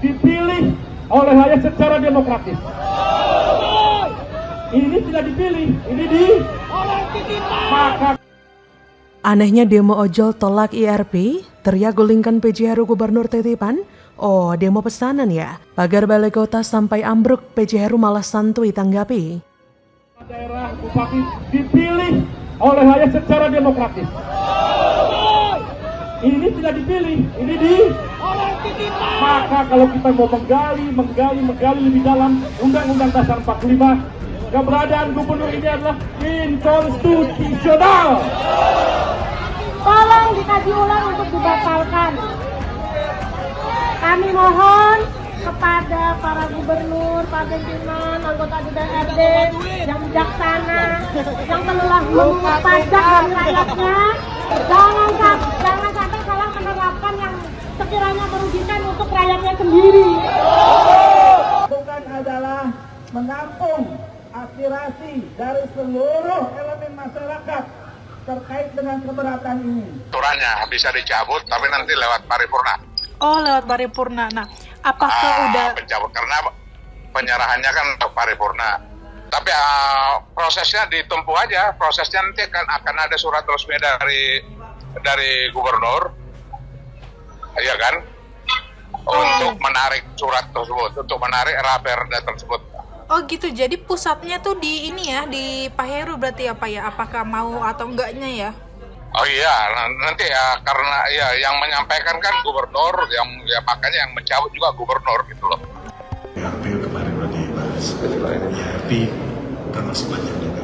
dipilih oleh rakyat secara demokratis. Ini tidak dipilih, ini maka. Anehnya demo ojol tolak IRP, teriak gulingkan PJ Heru Gubernur titipan. Oh, demo pesanan ya. Pagar balai kota sampai ambruk, PJ Heru malah santuy tanggapi. Daerah bupati dipilih oleh rakyat secara demokratis. Ini tidak dipilih, ini maka kalau kita mau menggali lebih dalam Undang-Undang Dasar 45, keberadaan gubernur ini adalah inkonstitusional. Tolong dikaji ulang untuk dibatalkan. Kami mohon kepada para gubernur, para pimpinan, anggota DPRD yang bijaksana, yang telah memungut pajak dari rakyatnya, jangan sampai salah menerapkan yang sekiranya merugikan untuk rakyatnya sendiri. Bukan adalah menampung aspirasi dari seluruh elemen masyarakat terkait dengan keberatan ini. Aturannya bisa dicabut, tapi nanti lewat paripurna. Oh, lewat paripurna. Nah, apakah udah pencabut karena penyerahannya kan paripurna. Tapi prosesnya ditempuh aja. Prosesnya nanti akan ada surat resmi dari gubernur, ya kan, untuk menarik surat tersebut, untuk menarik raperda tersebut. Oh gitu, jadi pusatnya tuh di ini ya, di Pak Heru berarti apa ya? Apakah mau atau enggaknya ya? Oh iya, nanti ya karena ya yang menyampaikan kan gubernur, ya makanya yang mencabut juga gubernur gitu loh. IRP kemarin udah dibahas. IRP termasuk banyak juga.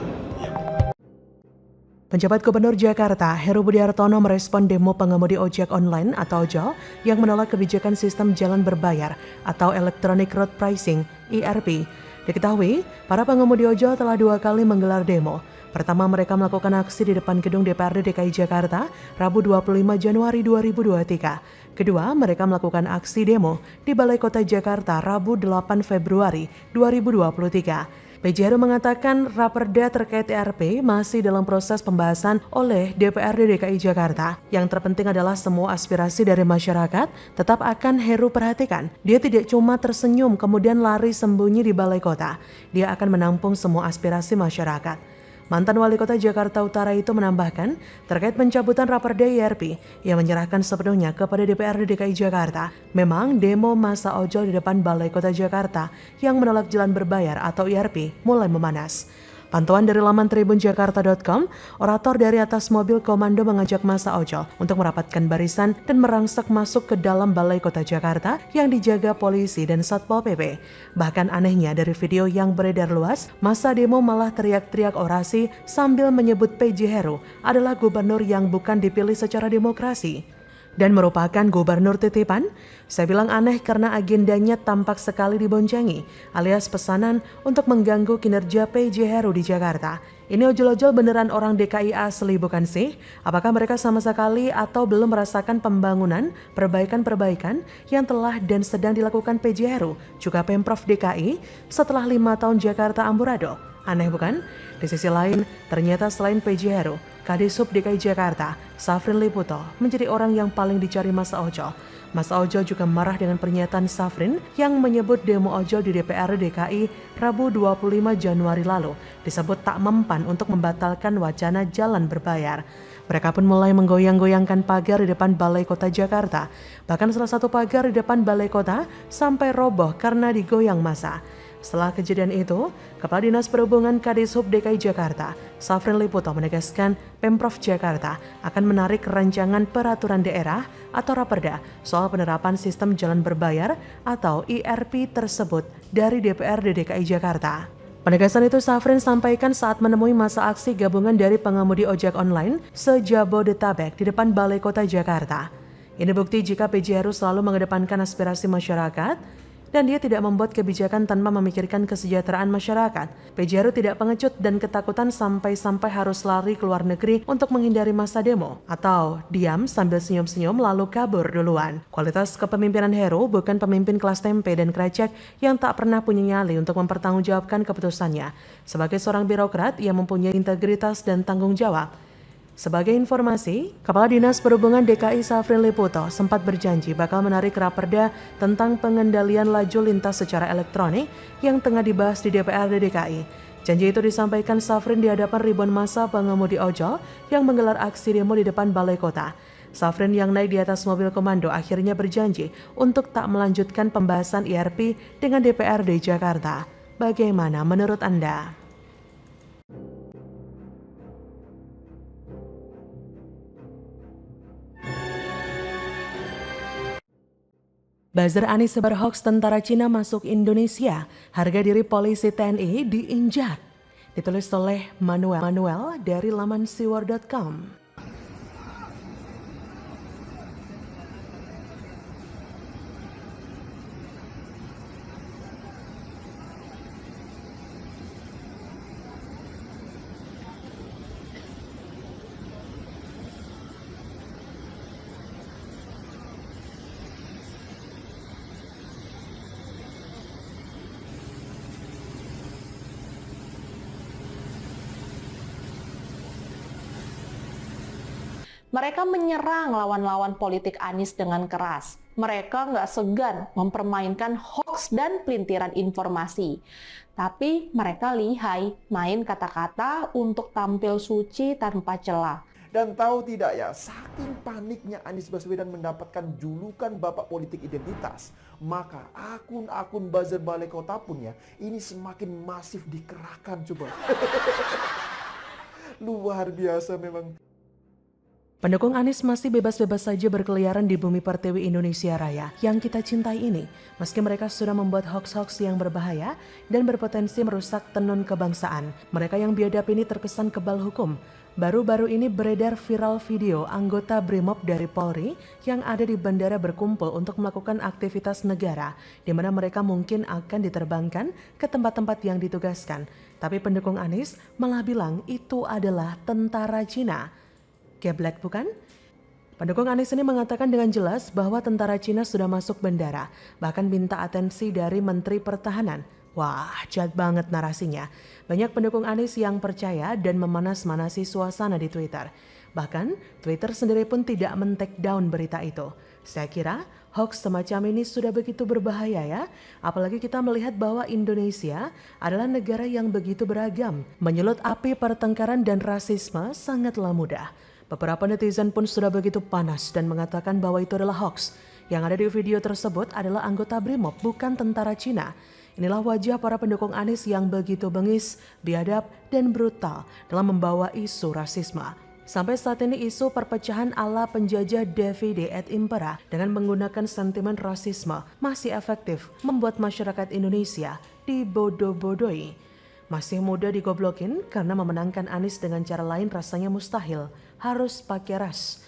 Penjabat Gubernur Jakarta, Heru Budi Hartono merespon demo pengemudi ojek online atau ojol yang menolak kebijakan sistem jalan berbayar atau Electronic Road Pricing (ERP). Diketahui, para pengemudi ojol telah 2 kali menggelar demo. Pertama, mereka melakukan aksi di depan gedung DPRD DKI Jakarta, Rabu 25 Januari 2023. Kedua, mereka melakukan aksi demo di Balai Kota Jakarta, Rabu 8 Februari 2023. PJ Heru mengatakan raperda terkait ERP masih dalam proses pembahasan oleh DPRD DKI Jakarta. Yang terpenting adalah semua aspirasi dari masyarakat tetap akan Heru perhatikan. Dia tidak cuma tersenyum kemudian lari sembunyi di balai kota. Dia akan menampung semua aspirasi masyarakat. Mantan Wali Kota Jakarta Utara itu menambahkan terkait pencabutan raperda IRP yang menyerahkan sepenuhnya kepada DPRD DKI Jakarta. Memang demo masa ojol di depan Balai Kota Jakarta yang menolak jalan berbayar atau IRP mulai memanas. Pantauan dari laman tribunjakarta.com, orator dari atas mobil komando mengajak masa ojol untuk merapatkan barisan dan merangsek masuk ke dalam Balai Kota Jakarta yang dijaga polisi dan Satpol PP. Bahkan anehnya dari video yang beredar luas, masa demo malah teriak-teriak orasi sambil menyebut PJ Heru adalah gubernur yang bukan dipilih secara demokrasi dan merupakan gubernur titipan. Saya bilang aneh karena agendanya tampak sekali diboncengi, alias pesanan untuk mengganggu kinerja PJ Heru di Jakarta. Ini ojol-ojol beneran orang DKI asli bukan sih? Apakah mereka sama sekali atau belum merasakan pembangunan, perbaikan-perbaikan yang telah dan sedang dilakukan PJ Heru, juga Pemprov DKI setelah 5 tahun Jakarta amburadul? Aneh bukan? Di sisi lain, ternyata selain PJ Heru, Kadisub DKI Jakarta, Safrin Liputo, menjadi orang yang paling dicari masa ojol. Masa ojol juga marah dengan pernyataan Safrin yang menyebut demo ojol di DPR DKI Rabu 25 Januari lalu disebut tak mempan untuk membatalkan wacana jalan berbayar. Mereka pun mulai menggoyang-goyangkan pagar di depan Balai Kota Jakarta. Bahkan salah satu pagar di depan Balai Kota sampai roboh karena digoyang massa. Setelah kejadian itu, Kepala Dinas Perhubungan Kadishub DKI Jakarta, Safrin Liputo menegaskan Pemprov Jakarta akan menarik rancangan peraturan daerah atau raperda soal penerapan sistem jalan berbayar atau IRP tersebut dari DPRD DKI Jakarta. Penegasan itu Safrin sampaikan saat menemui masa aksi gabungan dari pengemudi ojek online se-Jabodetabek di depan Balai Kota Jakarta. Ini bukti jika PJ Heru selalu mengedepankan aspirasi masyarakat dan dia tidak membuat kebijakan tanpa memikirkan kesejahteraan masyarakat. PJ Heru tidak pengecut dan ketakutan sampai-sampai harus lari ke luar negeri untuk menghindari masa demo, atau diam sambil senyum-senyum lalu kabur duluan. Kualitas kepemimpinan Heru bukan pemimpin kelas tempe dan krecek yang tak pernah punya nyali untuk mempertanggungjawabkan keputusannya. Sebagai seorang birokrat, ia mempunyai integritas dan tanggung jawab. Sebagai informasi, Kepala Dinas Perhubungan DKI Safrin Liputo sempat berjanji bakal menarik Raperda tentang pengendalian laju lintas secara elektronik yang tengah dibahas di DPRD DKI. Janji itu disampaikan Safrin di hadapan ribuan massa pengemudi ojol yang menggelar aksi demo di depan Balai Kota. Safrin yang naik di atas mobil komando akhirnya berjanji untuk tak melanjutkan pembahasan IRP dengan DPRD Jakarta. Bagaimana menurut Anda? Buzzer Anies sebar hoax tentara Cina masuk Indonesia, harga diri polisi TNI diinjak. Ditulis oleh Manuel dari laman siwar.com. Mereka menyerang lawan-lawan politik Anies dengan keras. Mereka nggak segan mempermainkan hoax dan pelintiran informasi. Tapi mereka lihai main kata-kata untuk tampil suci tanpa celah. Dan tahu tidak ya, saking paniknya Anies Baswedan mendapatkan julukan Bapak Politik Identitas, maka akun-akun buzzer Balai Kota pun ya, ini semakin masif dikerahkan coba. Luar biasa memang. Pendukung Anies masih bebas-bebas saja berkeliaran di bumi pertiwi Indonesia Raya yang kita cintai ini, meski mereka sudah membuat hoax-hoax yang berbahaya dan berpotensi merusak tenun kebangsaan. Mereka yang biadab ini terkesan kebal hukum. Baru-baru ini beredar viral video anggota Brimob dari Polri yang ada di bandara berkumpul untuk melakukan aktivitas negara, di mana mereka mungkin akan diterbangkan ke tempat-tempat yang ditugaskan. Tapi pendukung Anies malah bilang itu adalah tentara Cina. Geblek bukan? Pendukung Anies ini mengatakan dengan jelas bahwa tentara Cina sudah masuk bandara, bahkan minta atensi dari Menteri Pertahanan. Wah, jahat banget narasinya. Banyak pendukung Anies yang percaya dan memanas-manasi suasana di Twitter. Bahkan, Twitter sendiri pun tidak men-take down berita itu. Saya kira hoax semacam ini sudah begitu berbahaya ya, apalagi kita melihat bahwa Indonesia adalah negara yang begitu beragam. Menyulut api pertengkaran dan rasisme sangatlah mudah. Beberapa netizen pun sudah begitu panas dan mengatakan bahwa itu adalah hoax. Yang ada di video tersebut adalah anggota Brimob, bukan tentara Cina. Inilah wajah para pendukung Anies yang begitu bengis, biadab, dan brutal dalam membawa isu rasisme. Sampai saat ini isu perpecahan ala penjajah Davide et Impera dengan menggunakan sentimen rasisme masih efektif membuat masyarakat Indonesia dibodoh-bodohi. Masih muda digoblokin karena memenangkan Anies dengan cara lain rasanya mustahil, harus pakai ras.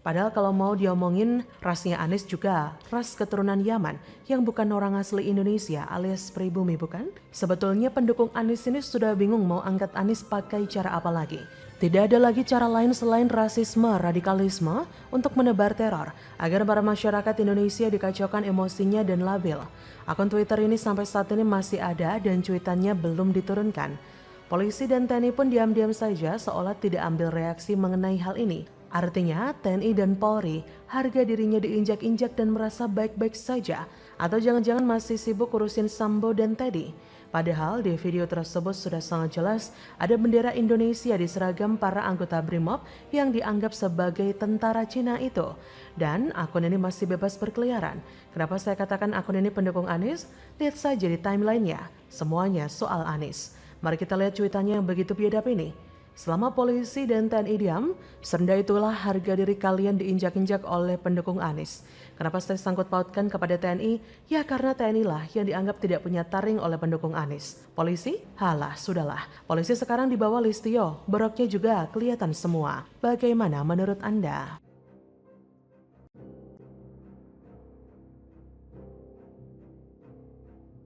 Padahal kalau mau diomongin rasnya Anies juga ras keturunan Yaman yang bukan orang asli Indonesia alias pribumi bukan? Sebetulnya pendukung Anies ini sudah bingung mau angkat Anies pakai cara apa lagi. Tidak ada lagi cara lain selain rasisme, radikalisme untuk menebar teror agar para masyarakat Indonesia dikacaukan emosinya dan labil. Akun Twitter ini sampai saat ini masih ada dan cuitannya belum diturunkan. Polisi dan TNI pun diam-diam saja seolah tidak ambil reaksi mengenai hal ini. Artinya TNI dan Polri harga dirinya diinjak-injak dan merasa baik-baik saja, atau jangan-jangan masih sibuk urusin Sambo dan Teddy. Padahal di video tersebut sudah sangat jelas ada bendera Indonesia di seragam para anggota Brimob yang dianggap sebagai tentara Cina itu. Dan akun ini masih bebas berkeliaran. Kenapa saya katakan akun ini pendukung Anies? Lihat saja di timeline-nya, semuanya soal Anies. Mari kita lihat cuitannya yang begitu biadab ini. Selama polisi dan TNI diam, serendah itulah harga diri kalian diinjak-injak oleh pendukung Anies. Kenapa saya sangkut pautkan kepada TNI? Ya karena TNI lah yang dianggap tidak punya taring oleh pendukung Anies. Polisi? Halah, sudahlah. Polisi sekarang di bawah Listio, beroknya juga kelihatan semua. Bagaimana menurut Anda?